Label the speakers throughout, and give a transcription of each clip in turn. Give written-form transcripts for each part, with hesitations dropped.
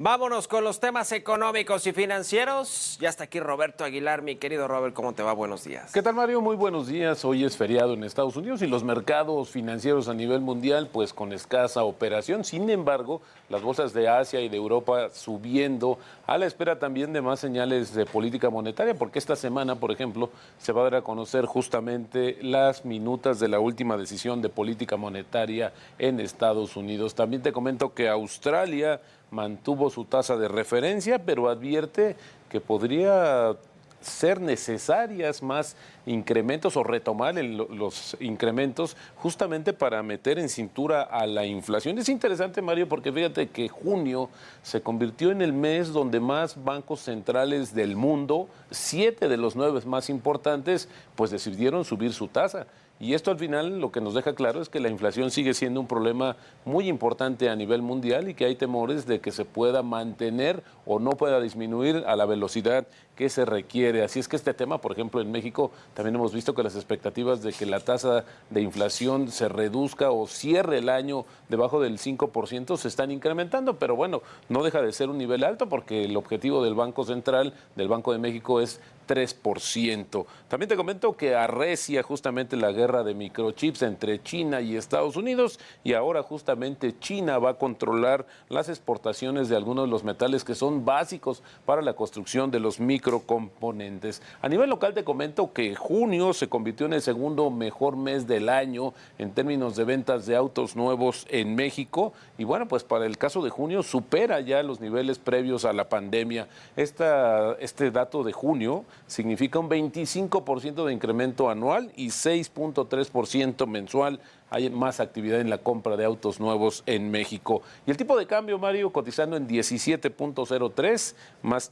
Speaker 1: Vámonos con los temas económicos y financieros. Ya está aquí Roberto Aguilar. Mi querido Robert, ¿cómo te va? Buenos días.
Speaker 2: ¿Qué tal, Mario? Muy buenos días. Hoy es feriado en Estados Unidos y los mercados financieros a nivel mundial pues con escasa operación. Sin embargo, las bolsas de Asia y de Europa subiendo a la espera también de más señales de política monetaria, porque esta semana, por ejemplo, se va a dar a conocer justamente las minutas de la última decisión de política monetaria en Estados Unidos. También te comento que Australia mantuvo su tasa de referencia, pero advierte que podría ser necesarias más incrementos o retomar los incrementos justamente para meter en cintura a la inflación. Es interesante, Mario, porque fíjate que junio se convirtió en el mes donde más bancos centrales del mundo, 7 de los 9 más importantes, pues decidieron subir su tasa. Y esto al final lo que nos deja claro es que la inflación sigue siendo un problema muy importante a nivel mundial y que hay temores de que se pueda mantener o no pueda disminuir a la velocidad que se requiere. Así es que este tema, por ejemplo, en México también hemos visto que las expectativas de que la tasa de inflación se reduzca o cierre el año debajo del 5% se están incrementando, pero bueno, no deja de ser un nivel alto porque el objetivo del Banco Central, del Banco de México, es 3%. También te comento que arrecia justamente la guerra de microchips entre China y Estados Unidos y ahora justamente China va a controlar las exportaciones de algunos de los metales que son básicos para la construcción de los microcomponentes. A nivel local te comento que junio se convirtió en el segundo mejor mes del año en términos de ventas de autos nuevos en México y bueno, pues para el caso de junio supera ya los niveles previos a la pandemia. Este dato de junio significa un 25% de incremento anual y 6.3% mensual. Hay más actividad en la compra de autos nuevos en México. Y el tipo de cambio, Mario, cotizando en 17.03, más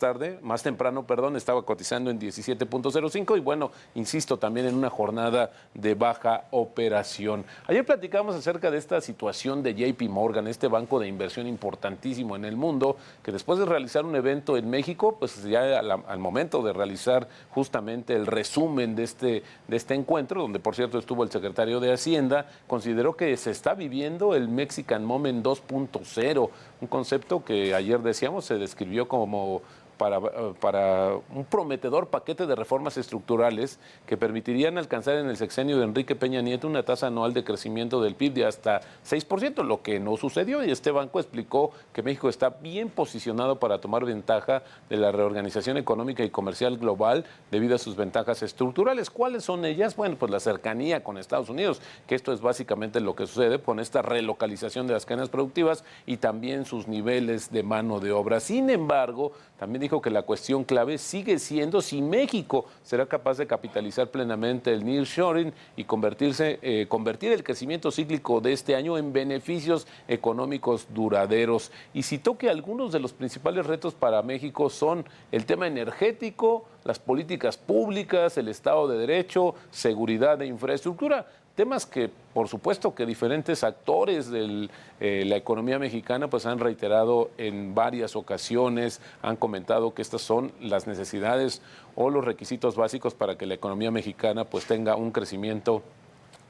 Speaker 2: temprano, estaba cotizando en 17.05 y bueno, insisto, también en una jornada de baja operación. Ayer platicamos acerca de esta situación de JP Morgan, este banco de inversión importantísimo en el mundo, que después de realizar un evento en México, pues ya al momento de realizar justamente el resumen de este encuentro, donde por cierto estuvo el secretario de Hacienda, consideró que se está viviendo el Mexican Moment 2.0, un concepto que ayer decíamos se describió como para un prometedor paquete de reformas estructurales que permitirían alcanzar en el sexenio de Enrique Peña Nieto una tasa anual de crecimiento del PIB de hasta 6%, lo que no sucedió. Y este banco explicó que México está bien posicionado para tomar ventaja de la reorganización económica y comercial global debido a sus ventajas estructurales. ¿Cuáles son ellas? Bueno, pues la cercanía con Estados Unidos, que esto es básicamente lo que sucede con esta relocalización de las cadenas productivas y también sus niveles de mano de obra. Sin embargo, también dijo que la cuestión clave sigue siendo si México será capaz de capitalizar plenamente el nearshoring y convertir el crecimiento cíclico de este año en beneficios económicos duraderos. Y citó que algunos de los principales retos para México son el tema energético, las políticas públicas, el Estado de Derecho, seguridad e infraestructura. Temas que, por supuesto, que diferentes actores de la economía mexicana pues han reiterado en varias ocasiones, han comentado que estas son las necesidades o los requisitos básicos para que la economía mexicana pues tenga un crecimiento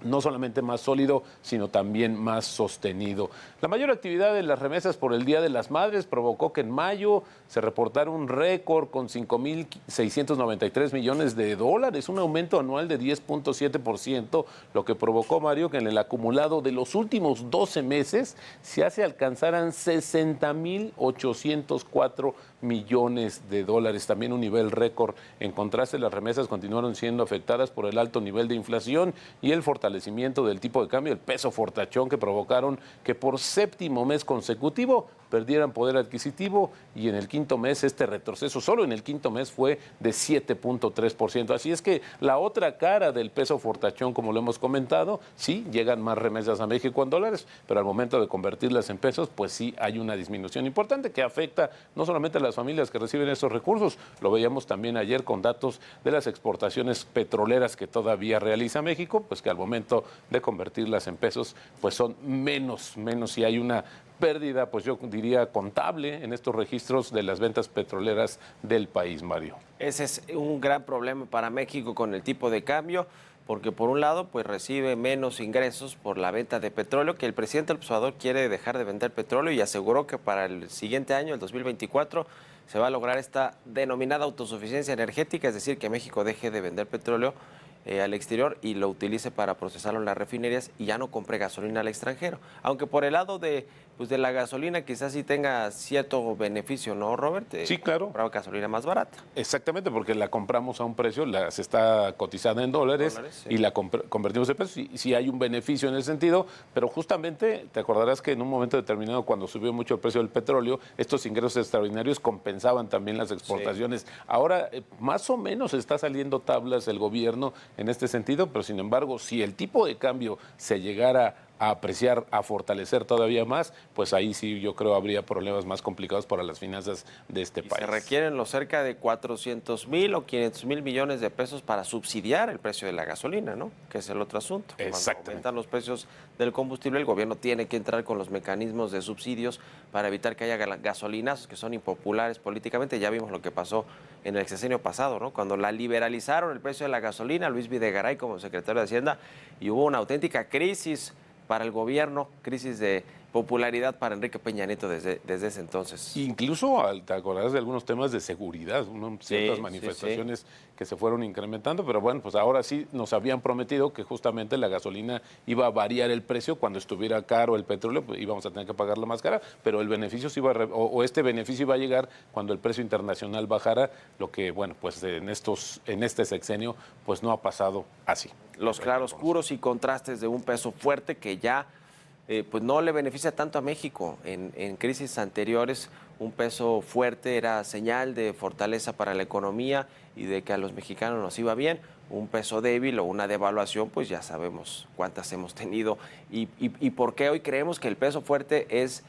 Speaker 2: no solamente más sólido, sino también más sostenido. La mayor actividad de las remesas por el Día de las Madres provocó que en mayo se reportara un récord con 5.693 millones de dólares, un aumento anual de 10.7%, lo que provocó, Mario, que en el acumulado de los últimos 12 meses se alcanzaran 60.804 millones de dólares, también un nivel récord. En contraste, las remesas continuaron siendo afectadas por el alto nivel de inflación y el fortalecimiento del tipo de cambio, el peso fortachón, que provocaron que por séptimo mes consecutivo perdieran poder adquisitivo y en el quinto mes este retroceso, solo en el quinto mes, fue de 7.3%. Así es que la otra cara del peso fortachón, como lo hemos comentado, sí, llegan más remesas a México en dólares, pero al momento de convertirlas en pesos, pues sí hay una disminución importante que afecta no solamente a las familias que reciben estos recursos, lo veíamos también ayer con datos de las exportaciones petroleras que todavía realiza México, pues que al momento de convertirlas en pesos, pues son menos y hay una pérdida, pues yo diría contable en estos registros de las ventas petroleras del país, Mario.
Speaker 1: Ese es un gran problema para México con el tipo de cambio. porque por un lado pues recibe menos ingresos por la venta de petróleo, que el presidente López Obrador quiere dejar de vender petróleo y aseguró que para el siguiente año, el 2024, se va a lograr esta denominada autosuficiencia energética, es decir, que México deje de vender petróleo al exterior y lo utilice para procesarlo en las refinerías y ya no compre gasolina al extranjero. Aunque por el lado de la gasolina quizás sí tenga cierto beneficio, ¿no, Robert?
Speaker 2: Sí, claro.
Speaker 1: Comprar gasolina más barata.
Speaker 2: Exactamente, porque la compramos a un precio, se está cotizando en dólares
Speaker 1: Sí.
Speaker 2: y la convertimos en pesos. Y sí hay un beneficio en ese sentido, pero justamente te acordarás que en un momento determinado, cuando subió mucho el precio del petróleo, estos ingresos extraordinarios compensaban también las exportaciones. Sí. Ahora, más o menos está saliendo tablas el gobierno en este sentido, pero sin embargo, si el tipo de cambio se llegara a apreciar, a fortalecer todavía más, pues ahí sí yo creo habría problemas más complicados para las finanzas de este país.
Speaker 1: Se requieren los cerca de 400,000 o 500,000 millones de pesos para subsidiar el precio de la gasolina, ¿no? Que es el otro asunto.
Speaker 2: Exactamente.
Speaker 1: Cuando aumentan los precios del combustible, el gobierno tiene que entrar con los mecanismos de subsidios para evitar que haya gasolinazos que son impopulares políticamente. Ya vimos lo que pasó en el sexenio pasado, ¿no? Cuando la liberalizaron el precio de la gasolina, Luis Videgaray como secretario de Hacienda, y hubo una auténtica crisis para el gobierno, crisis de popularidad para Enrique Peña Nieto desde ese entonces.
Speaker 2: Incluso te acordarás de algunos temas de seguridad, ciertas manifestaciones que se fueron incrementando, pero bueno, pues ahora sí nos habían prometido que justamente la gasolina iba a variar el precio cuando estuviera caro el petróleo, pues íbamos a tener que pagarla más cara, pero el beneficio sí iba este beneficio iba a llegar cuando el precio internacional bajara, lo que bueno, pues en este sexenio pues no ha pasado así.
Speaker 1: Los claroscuros y contrastes de un peso fuerte que ya pues no le beneficia tanto a México. En crisis anteriores, un peso fuerte era señal de fortaleza para la economía y de que a los mexicanos nos iba bien. Un peso débil o una devaluación, pues ya sabemos cuántas hemos tenido y por qué hoy creemos que el peso fuerte es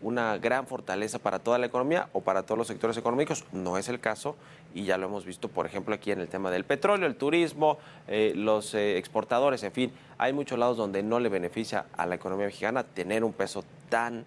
Speaker 1: una gran fortaleza para toda la economía o para todos los sectores económicos. No es el caso y ya lo hemos visto, por ejemplo, aquí en el tema del petróleo, el turismo, los exportadores, en fin, hay muchos lados donde no le beneficia a la economía mexicana tener un peso tan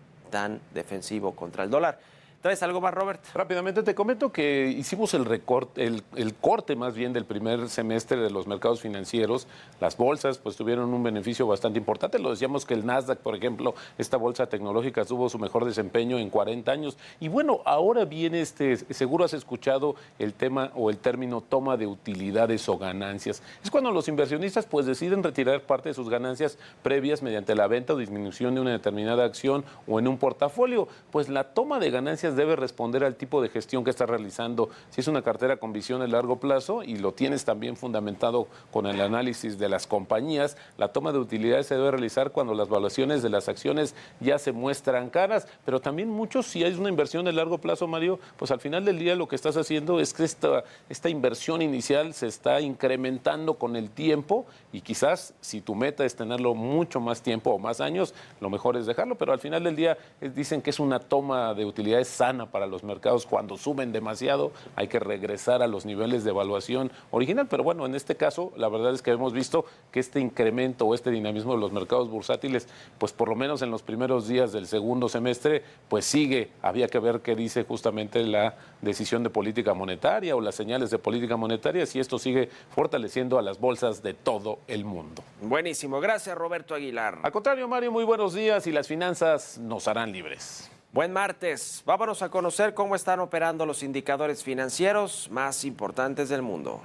Speaker 1: defensivo contra el dólar. ¿Traes algo más, Robert?
Speaker 2: Rápidamente te comento que hicimos el corte más bien del primer semestre de los mercados financieros. Las bolsas pues tuvieron un beneficio bastante importante. Lo decíamos que el Nasdaq, por ejemplo, esta bolsa tecnológica tuvo su mejor desempeño en 40 años. Y bueno, ahora viene seguro has escuchado el tema o el término toma de utilidades o ganancias. Es cuando los inversionistas pues deciden retirar parte de sus ganancias previas mediante la venta o disminución de una determinada acción o en un portafolio. Pues la toma de ganancias debe responder al tipo de gestión que estás realizando. Si es una cartera con visión a largo plazo y lo tienes también fundamentado con el análisis de las compañías, la toma de utilidades se debe realizar cuando las valuaciones de las acciones ya se muestran caras, pero también muchos, si hay una inversión de largo plazo, Mario, pues al final del día lo que estás haciendo es que esta inversión inicial se está incrementando con el tiempo y quizás si tu meta es tenerlo mucho más tiempo o más años, lo mejor es dejarlo, pero al final del día dicen que es una toma de utilidades sana para los mercados. Cuando suben demasiado hay que regresar a los niveles de evaluación original, pero bueno, en este caso la verdad es que hemos visto que este incremento o este dinamismo de los mercados bursátiles, pues por lo menos en los primeros días del segundo semestre, pues sigue. Había que ver qué dice justamente la decisión de política monetaria o las señales de política monetaria, si esto sigue fortaleciendo a las bolsas de todo el mundo.
Speaker 1: Buenísimo, gracias Roberto Aguilar.
Speaker 2: Al contrario, Mario, muy buenos días y las finanzas nos harán libres.
Speaker 1: Buen martes. Vámonos a conocer cómo están operando los indicadores financieros más importantes del mundo.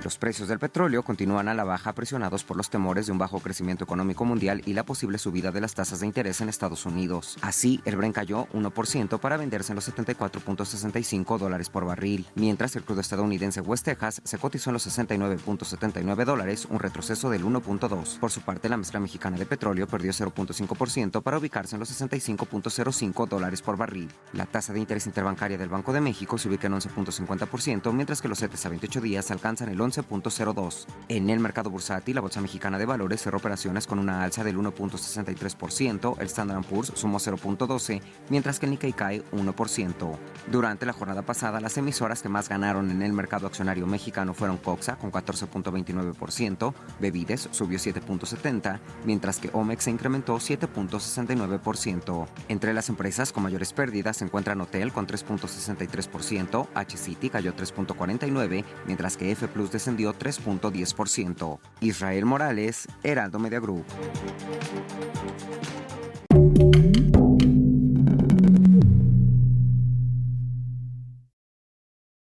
Speaker 3: Los precios del petróleo continúan a la baja, presionados por los temores de un bajo crecimiento económico mundial y la posible subida de las tasas de interés en Estados Unidos. Así, el Brent cayó 1% para venderse en los $74.65 por barril, mientras el crudo estadounidense West Texas se cotizó en los $69.79, un retroceso del 1.2%. Por su parte, la mezcla mexicana de petróleo perdió 0.5% para ubicarse en los $65.05 por barril. La tasa de interés interbancaria del Banco de México se ubica en 11.50%, mientras que los CETES a 28 días alcanzan el 11.02%. En el mercado bursátil, la Bolsa Mexicana de Valores cerró operaciones con una alza del 1.63%, el Standard & Poor's sumó 0.12%, mientras que el Nikkei cae 1%. Durante la jornada pasada, las emisoras que más ganaron en el mercado accionario mexicano fueron Coxa con 14.29%, Bevides subió 7.70%, mientras que Omex se incrementó 7.69%. Entre las empresas con mayores pérdidas se encuentran Hotel con 3.63%, H-City cayó 3.49%, mientras que F Plus de descendió 3.10%. Israel Morales, Heraldo Media Group.